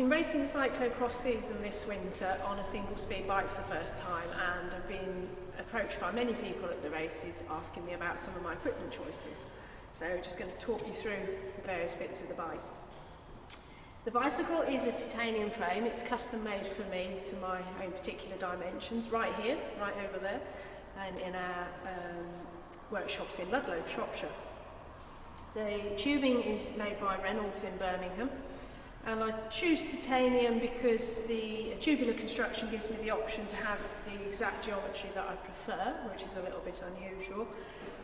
been racing the cyclocross season this winter on a single speed bike for the first time, and I've been approached by many people at the races asking me about some of my equipment choices. So just going to talk you through various bits of the bike. The bicycle is a titanium frame. It's custom made for me to my own particular dimensions, right here, right over there, and in our workshops in Ludlow, Shropshire. The tubing is made by Reynolds in Birmingham, and I choose titanium because the tubular construction gives me the option to have the exact geometry that I prefer, which is a little bit unusual,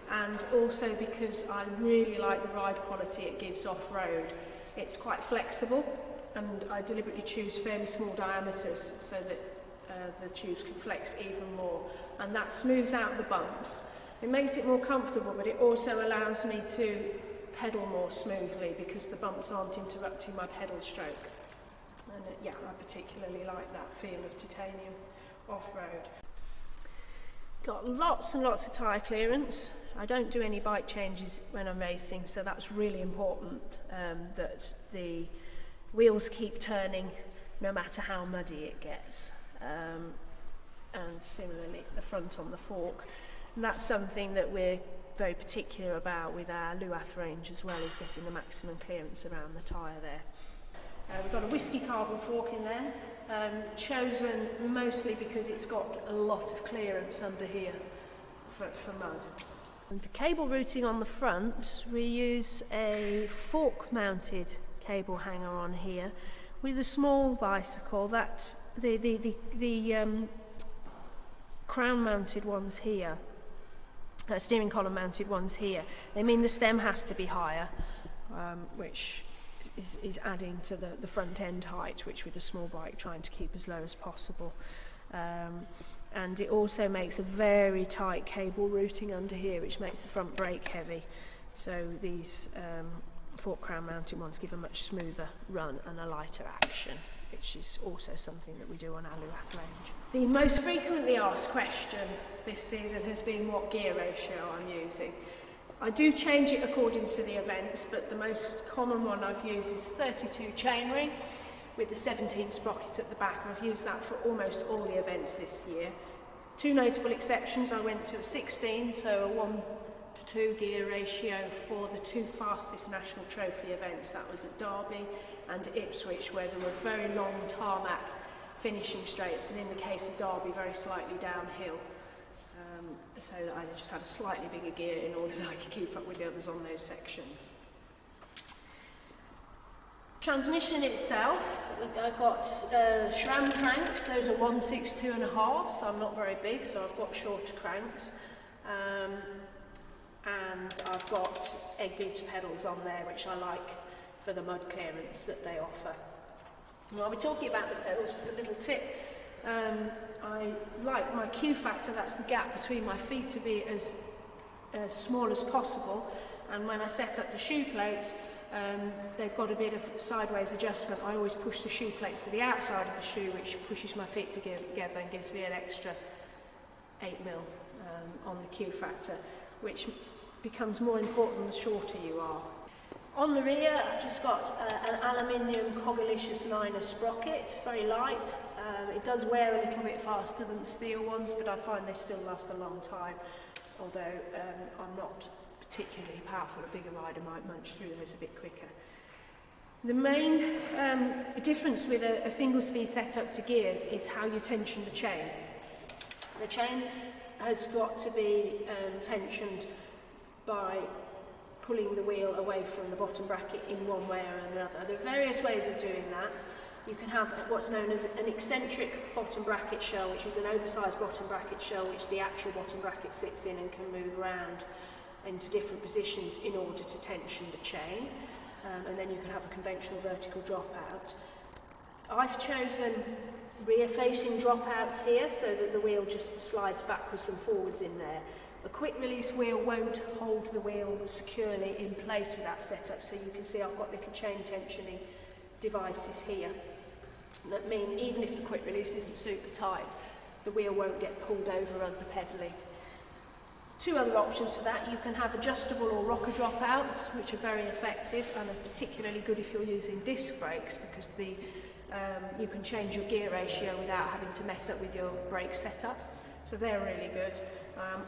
and also because I really like the ride quality it gives off-road. It's quite flexible, and I deliberately choose fairly small diameters so that the tubes can flex even more, and that smooths out the bumps. It makes it more comfortable, but it also allows me to pedal more smoothly because the bumps aren't interrupting my pedal stroke. And yeah, I particularly like that feel of titanium off-road. Got lots and lots of tyre clearance. I don't do any bike changes when I'm racing, so that's really important, that the wheels keep turning no matter how muddy it gets. And similarly, the front on the fork. And that's something that we're very particular about with our Luath range as well, is getting the maximum clearance around the tyre there. We've got a whiskey carbon fork in there, chosen mostly because it's got a lot of clearance under here for mud. And for cable routing on the front, we use a fork mounted cable hanger on here with a small bicycle. That the crown mounted ones here, steering column mounted ones here, they mean the stem has to be higher, which is adding to the front end height, which with a small bike trying to keep as low as possible. And it also makes a very tight cable routing under here, which makes the front brake heavy. So these fork crown mounted ones give a much smoother run and a lighter action, which is also something that we do on our Luath range. The most frequently asked question this season has been what gear ratio I'm using. I do change it according to the events, but the most common one I've used is 32 chainring with the 17 sprocket at the back. I've used that for almost all the events this year. Two notable exceptions, I went to a 16, so a 1:2 gear ratio for the two fastest national trophy events. That was at Derby and Ipswich, where there were very long tarmac finishing straights, and in the case of Derby, very slightly downhill. So that I just had a slightly bigger gear in order that I could keep up with the others on those sections. Transmission itself, I've got SRAM cranks. Those are 1/6, 2.5, so I'm not very big, so I've got shorter cranks. And I've got egg beater pedals on there, which I like for the mud clearance that they offer. And I'll be talking about the pedals, just a little tip. I like my Q factor, that's the gap between my feet, to be as small as possible, and when I set up the shoe plates, they've got a bit of sideways adjustment. I always push the shoe plates to the outside of the shoe, which pushes my feet together and gives me an extra 8mm on the Q factor, which becomes more important the shorter you are. On the rear, I've just got an aluminium Cogalicious liner sprocket, very light. It does wear a little bit faster than the steel ones, but I find they still last a long time, although I'm not particularly powerful. A bigger rider might munch through those a bit quicker. The main difference with a single speed setup to gears is how you tension the chain. The chain has got to be tensioned by pulling the wheel away from the bottom bracket in one way or another. There are various ways of doing that. You can have what's known as an eccentric bottom bracket shell, which is an oversized bottom bracket shell which the actual bottom bracket sits in and can move around into different positions in order to tension the chain. And then you can have a conventional vertical dropout. I've chosen rear-facing dropouts here so that the wheel just slides backwards and forwards in there. A quick release wheel won't hold the wheel securely in place with that setup, so you can see I've got little chain tensioning devices here that mean even if the quick release isn't super tight, the wheel won't get pulled over under pedalling. Two other options for that: you can have adjustable or rocker dropouts, which are very effective and are particularly good if you're using disc brakes, because the You can change your gear ratio without having to mess up with your brake setup, so they're really good.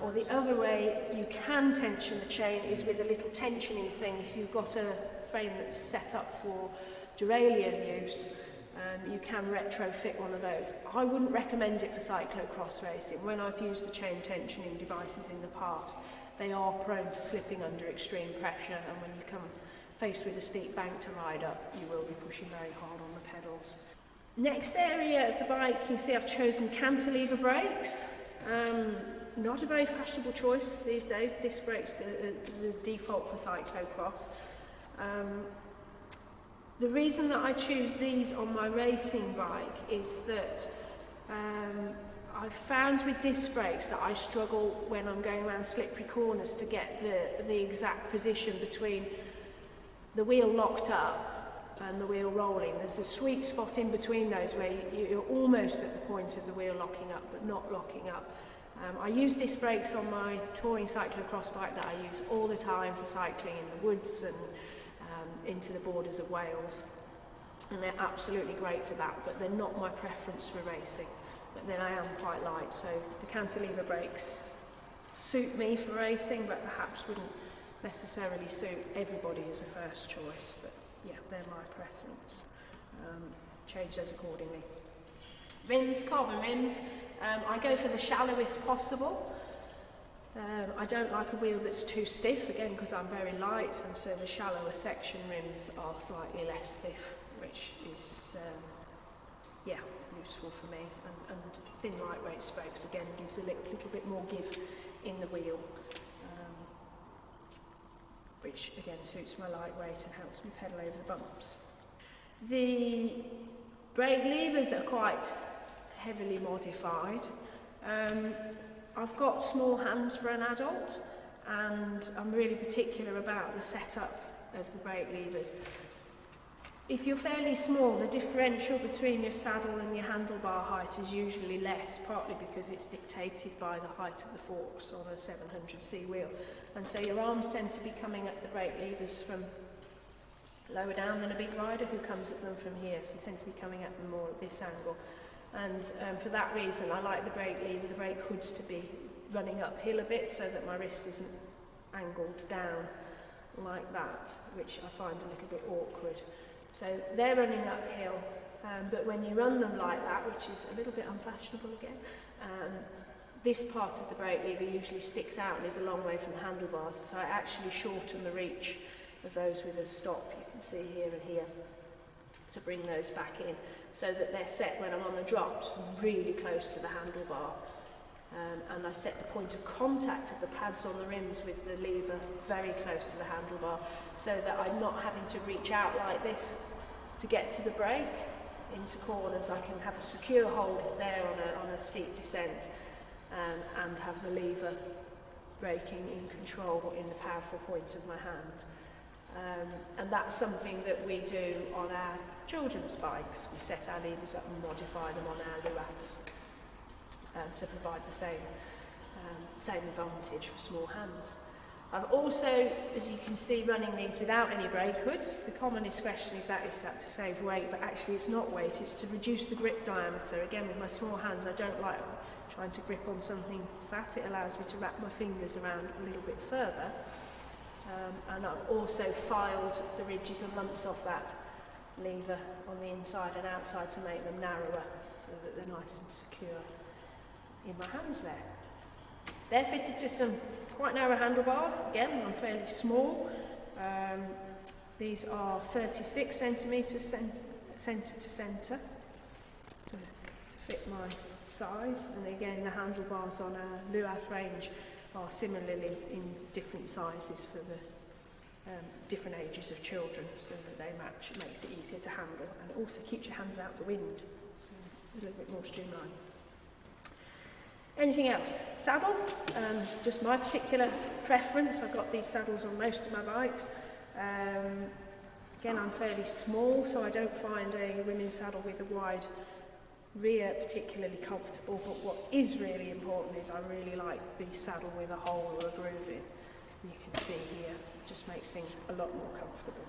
Or the other way you can tension the chain is with a little tensioning thing. If you've got a frame that's set up for derailleur use, you can retrofit one of those. I wouldn't recommend it for cyclocross racing. When I've used the chain tensioning devices in the past, they are prone to slipping under extreme pressure, and when you come faced with a steep bank to ride up, you will be pushing very hard on the pedals. Next area of the bike, you can see I've chosen Cantilever Brakes. Not a very fashionable choice these days. Disc brakes are the default for cyclocross. The reason that I choose these on my racing bike is that I've found with disc brakes that I struggle when I'm going around slippery corners to get the exact position between the wheel locked up and the wheel rolling. There's a sweet spot in between those where you're almost at the point of the wheel locking up but not locking up. I use disc brakes on my touring cyclocross bike that I use all the time for cycling in the woods and into the borders of Wales, and they're absolutely great for that, but they're not my preference for racing. But then I am quite light, so the Cantilever brakes suit me for racing, but perhaps wouldn't necessarily suit everybody as a first choice. But yeah, they're my preference. Change those accordingly. Rims, carbon rims. I go for the shallowest possible. I don't like a wheel that's too stiff, again because I'm very light, and so the shallower section rims are slightly less stiff, which is useful for me. And thin lightweight spokes again gives a little bit more give in the wheel, which again suits my lightweight and helps me pedal over the bumps. The brake levers are quite heavily modified. I've got small hands for an adult, and I'm really particular about the setup of the brake levers. If you're fairly small, the differential between your saddle and your handlebar height is usually less, partly because it's dictated by the height of the forks on a 700C wheel. And so your arms tend to be coming at the brake levers from lower down than a big rider who comes at them from here, so you tend to be coming at them more at this angle. And for that reason, I like the brake lever, the brake hoods to be running uphill a bit so that my wrist isn't angled down like that, which I find a little bit awkward. So they're running uphill, but when you run them like that, which is a little bit unfashionable again, this part of the brake lever usually sticks out and is a long way from the handlebars, so I actually shorten the reach of those with a stop, you can see here and here, to bring those back in, so that they're set when I'm on the drops really close to the handlebar. And I set the point of contact of the pads on the rims with the lever very close to the handlebar, so that I'm not having to reach out like this to get to the brake into corners. I can have a secure hold there on a steep descent, and have the lever braking in control in the powerful point of my hand. And that's something that we do on our children's bikes. We set our levers up and modify them on our Luaths to provide the same advantage for small hands. I've also, as you can see, running these without any brake hoods. The commonest question is that to save weight, but actually it's not weight, it's to reduce the grip diameter. Again, with my small hands, I don't like trying to grip on something fat. It allows me to wrap my fingers around a little bit further. And I've also filed the ridges and lumps off that lever on the inside and outside to make them narrower, so that they're nice and secure in my hands there. They're fitted to some quite narrow handlebars. Again, I'm fairly small. These are 36 centimetres centre to centre to fit my size. And again, the handlebars on a Luath range are similarly in different sizes for the different ages of children, so that they match. It makes it easier to handle, and it also keeps your hands out the wind, so a little bit more streamlined. Anything else? Saddle, just my particular preference. I've got these saddles on most of my bikes. Again, I'm fairly small, so I don't find a women's saddle with a wide rear particularly comfortable, but what is really important is I really like the saddle with a hole or a groove in. You can see here, it just makes things a lot more comfortable,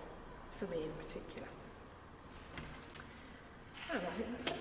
for me in particular. So